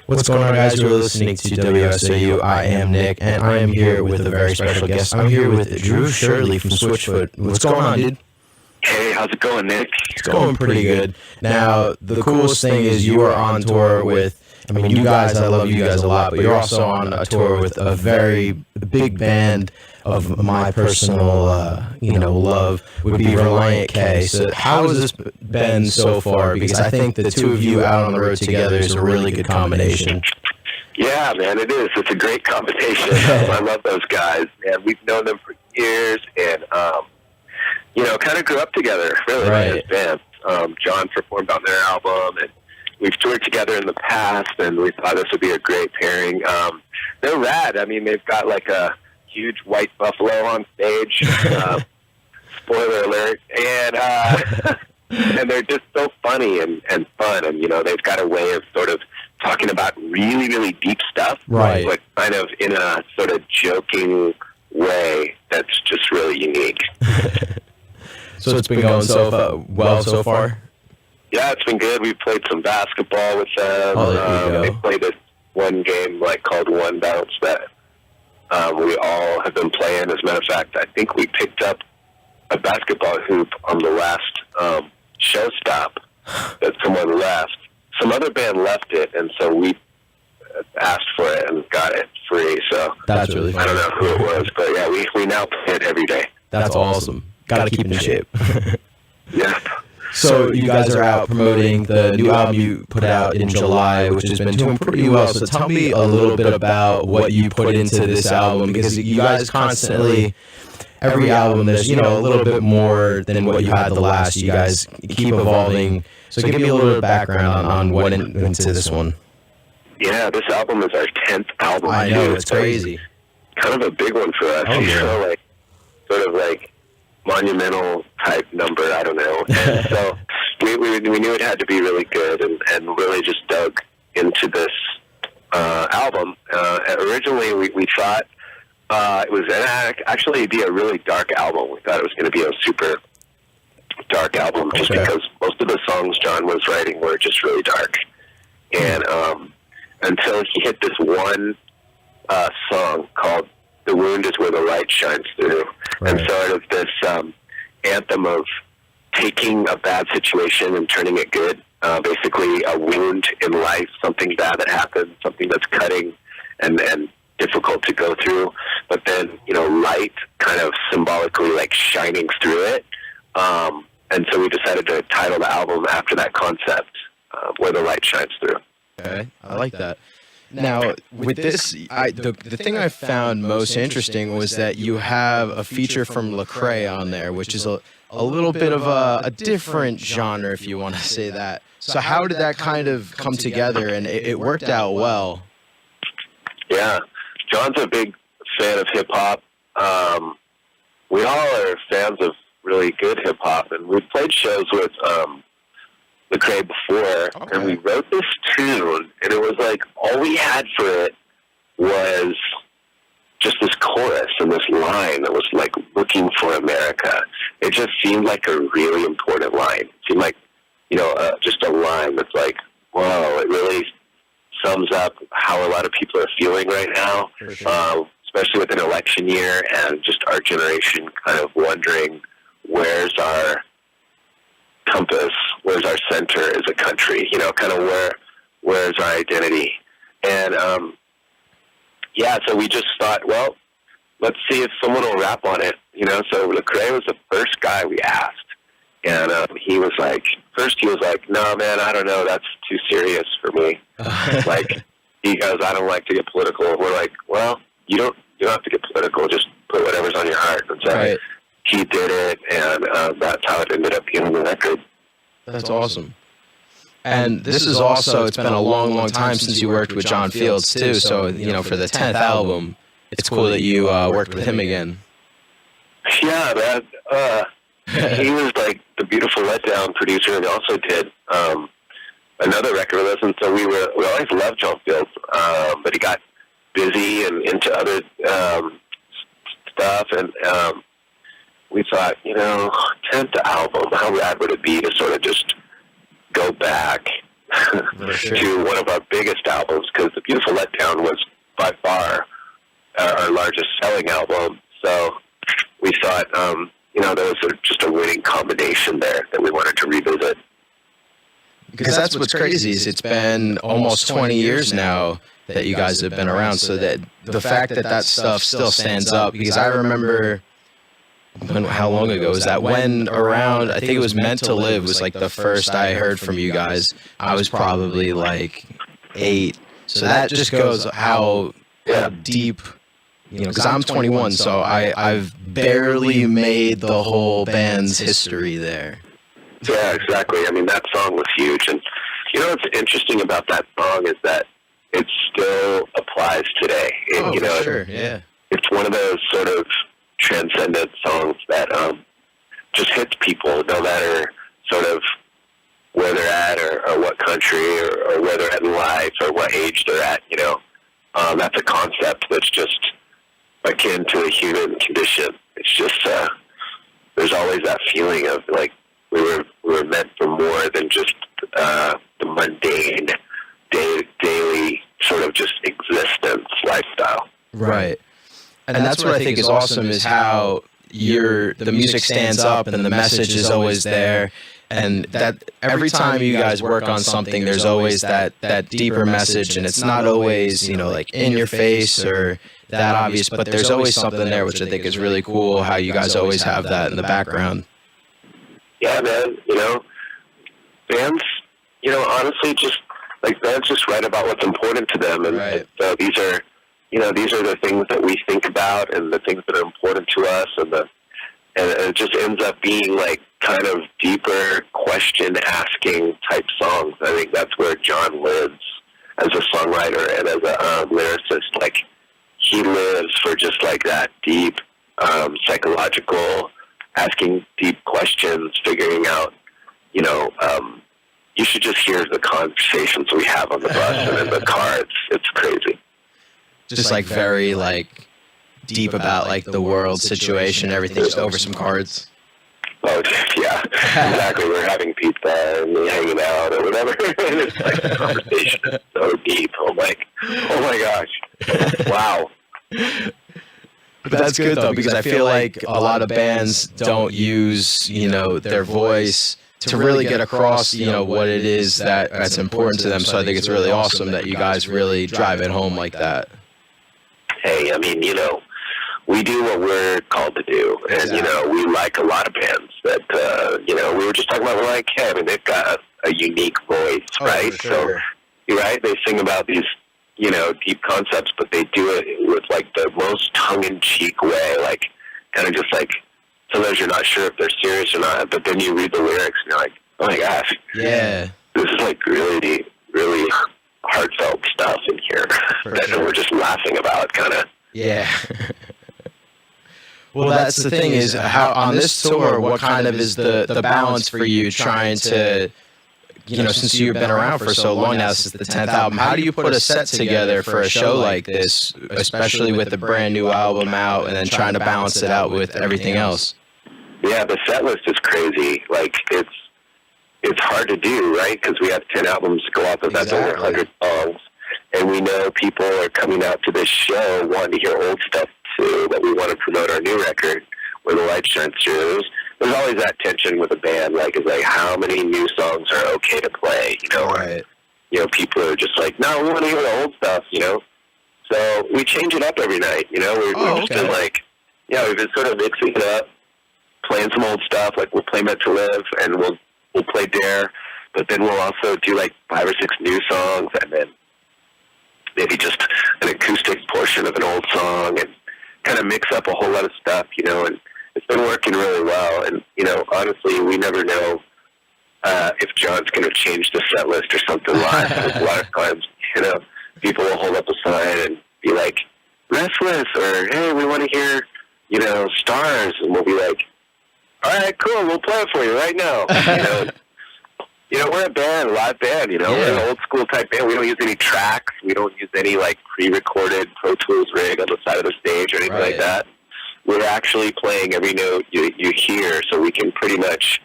What's going on, guys? You're listening to WSOU. I am Nick, and I am here with a very special guest. I'm here with Drew Shirley from Switchfoot. What's going on, dude? Hey, how's it going, Nick? It's going pretty good. Now, the coolest thing is you are on tour with, you guys, I love you guys a lot, but you're also on a tour with a very big band of my personal, love would be Relient K. So how has this been so far? Because I think the two of you out on the road together is a really good combination. Yeah, man, it is. It's a great combination. I love those guys, man. We've known them for years, and kind of grew up together, really, as bands. John performed on their album, and we've toured together in the past, and we thought this would be a great pairing. They're rad. I mean, they've got like a huge white buffalo on stage. Spoiler alert. And they're just so funny and fun, and, they've got a way of sort of talking about really, really deep stuff, but kind of in a sort of joking way that's just really unique. So it's been going well so far? Yeah, it's been good. We played some basketball with them. They played this one game called One Bounce that we all have been playing. As a matter of fact, I think we picked up a basketball hoop on the last show stop that someone left. Some other band left it, and so we asked for it and got it free. So that's really fun. I don't know who it was, but yeah, we now play it every day. That's awesome. Gotta keep in shape. Yeah. So you guys are out promoting the new album you put out in July, which has been doing pretty well. So tell me a little bit about what you put into this album, because you guys constantly, every album, there's, a little bit more than what you had the last. You guys keep evolving. So give me a little bit of background on what went into this one. Yeah, this album is our 10th album. I know, it's crazy. Kind of a big one for us. Oh, yeah. Sort of monumental type number, I don't know. And so we knew it had to be really good, and really just dug into this album. Originally, we thought it was actually be a really dark album. We thought it was going to be a super dark album, just because most of the songs John was writing were just really dark. And until he hit this one song called "The Wound is Where the Light Shines Through," and sort of this anthem of taking a bad situation and turning it good. Basically, a wound in life, something bad that happens, something that's cutting and difficult to go through, but then light kind of symbolically shining through it. And so we decided to title the album after that concept, "Where the Light Shines Through." Okay, I like that. Now, with this, the thing I found most interesting was that you have a feature from Lecrae on there, which is a little bit of a different genre, if you want to say that. So how did that kind of come together? And it worked out well. Yeah, John's a big fan of hip-hop. We all are fans of really good hip-hop, and we've played shows with Lecrae before, and we wrote this tune, and it was all we had for it was just this chorus and this line that was "looking for America." It just seemed like a really important line. It seemed like, just a line that's whoa, it really sums up how a lot of people are feeling right now, especially with an election year, and just our generation kind of wondering, where's our compass, where's our center as a country, kind of where's our identity. And so we just thought, well, let's see if someone will rap on it, so Lecrae was the first guy we asked, and he was no, man, I don't know, that's too serious for me. He goes, I don't like to get political. We're well, you don't have to get political, just put whatever's on your heart. And so he did it, and that's how it ended up being on the record. That's awesome. And this is also, it's been a long, long time since you worked with John Fields, too. So, for the 10th album, it's cool that you worked with him again. Yeah, man. He was the beautiful letdown producer, and also did another record with us. And so we always loved John Fields, but he got busy and into other stuff, and we thought, 10th album, how rad would it be to sort of just go back sure. to one of our biggest albums, because The Beautiful Letdown was by far our largest selling album. So we thought, there was just a winning combination there that we wanted to revisit. Because that's what's crazy is it's been almost 20 years now that you guys have been around. So that the fact that stuff still stands up, because I remember how long ago was that? When around, I think it was Meant to Live was like the first I heard from you guys. I was probably like 8. So that just goes how deep, because I'm 21, so I've barely made the whole band's history there. Yeah, exactly. I mean, that song was huge. And what's interesting about that song is that it still applies today. For sure, yeah. It's one of those sort of transcendent songs that just hits people no matter sort of where they're at or what country or where they're at in life or what age they're at, That's a concept that's just akin to the human condition. It's just, there's always that feeling of like we were meant for more than just the mundane, daily sort of just existence lifestyle. Right. And that's what I think is awesome is how the music stands up and the message is always there. And that every time you guys work on something, there's always that deeper message, and it's not always, like in your face or that obvious, but there's always something there, which I think is really cool how you guys always have that in the background. Yeah, man, bands, honestly, bands just write about what's important to them, and right. These are the things that we think about and the things that are important to us, and it just ends up being like kind of deeper question-asking type songs. I think that's where John lives as a songwriter and as a lyricist. Like, he lives for just like that deep, psychological, asking deep questions, figuring out, you should just hear the conversations we have on the bus and in the car. It's crazy. Just like very like deep about like the world situation, everything, just over some cards. Oh, yeah, exactly. We're having pizza and we're hanging out or whatever. And it's like the conversation is so deep. I'm like, oh my gosh, wow. But that's good though, because I feel like a lot of bands don't use, their voice to really get across, what it is that's important to them. So I think it's really awesome that you guys really drive it home like that. Hey, I mean, we do what we're called to do. And, we like a lot of bands that, we were just talking about Relient K. I mean, they've got a unique voice, right? For sure. So, right, they sing about these, deep concepts, but they do it with, like, the most tongue-in-cheek way, like, kind of just, like, sometimes you're not sure if they're serious or not, but then you read the lyrics and you're like, oh, my gosh. Yeah. This is, like, really, really heartfelt stuff in here that we're just laughing about, kind of. Yeah. Well, that's the thing is, how on this tour, what kind of is the balance for you trying to, since you've been around for so long now, this is the 10th album, how do you put a set together for a show like this, especially with a brand new album out and then trying to balance it out with everything else? Yeah, the set list is crazy. Like, it's hard to do, right? Because we have 10 albums to go off of. That's over 100 songs. And we know people are coming out to this show wanting to hear old stuff too, but we want to promote our new record where the light shines through. There's always that tension with a band, like, is like how many new songs are okay to play, Right. People are just like, no, we want to hear the old stuff, So we change it up every night, We've just been like, we've been sort of mixing it up, playing some old stuff, like we'll play Meant to Live and we'll play Dare, but then we'll also do like 5 or 6 new songs and then maybe just an acoustic portion of an old song and kind of mix up a whole lot of stuff, and it's been working really well. And, honestly, we never know if John's going to change the set list or something live. A lot of times, people will hold up a sign and be like, Restless, or, hey, we want to hear, Stars. And we'll be like, all right, cool, we'll play it for you right now. We're a band, a live band, We're an old school type band. We don't use any tracks. We don't use any, like, pre-recorded Pro Tools rig on the side of the stage or anything like that. We're actually playing every note you hear, so we can pretty much,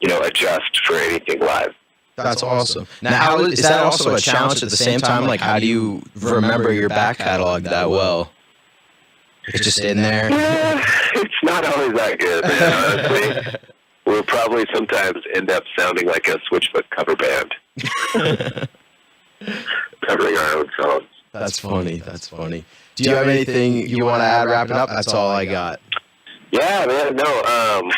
adjust for anything live. That's awesome. Now, how is that also a challenge at the same time? Like, how do you remember your back catalog that well? It's just in there. Yeah, it's not always that good, man, honestly. We'll probably sometimes end up sounding like a Switchfoot cover band. Covering our own songs. That's funny. That's funny. Do you have anything you want to add wrapping up? That's all I got. Yeah, man, no.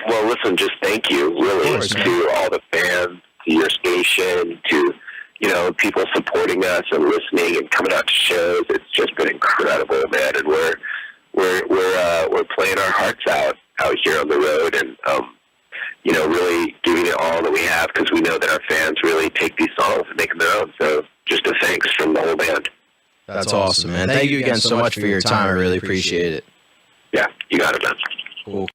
Well, listen, just thank you, really, course, to all the fans, to your station, to, you know, people supporting us and listening and coming out to shows. It's just been incredible, man, and we're playing our hearts out here on the road, and you know, really giving it all that we have, because we know that our fans really take these songs and make them their own. So just a thanks from the whole band. That's awesome, man. Thank you again so much for your time. I really appreciate it. Yeah, you got it, man. Cool.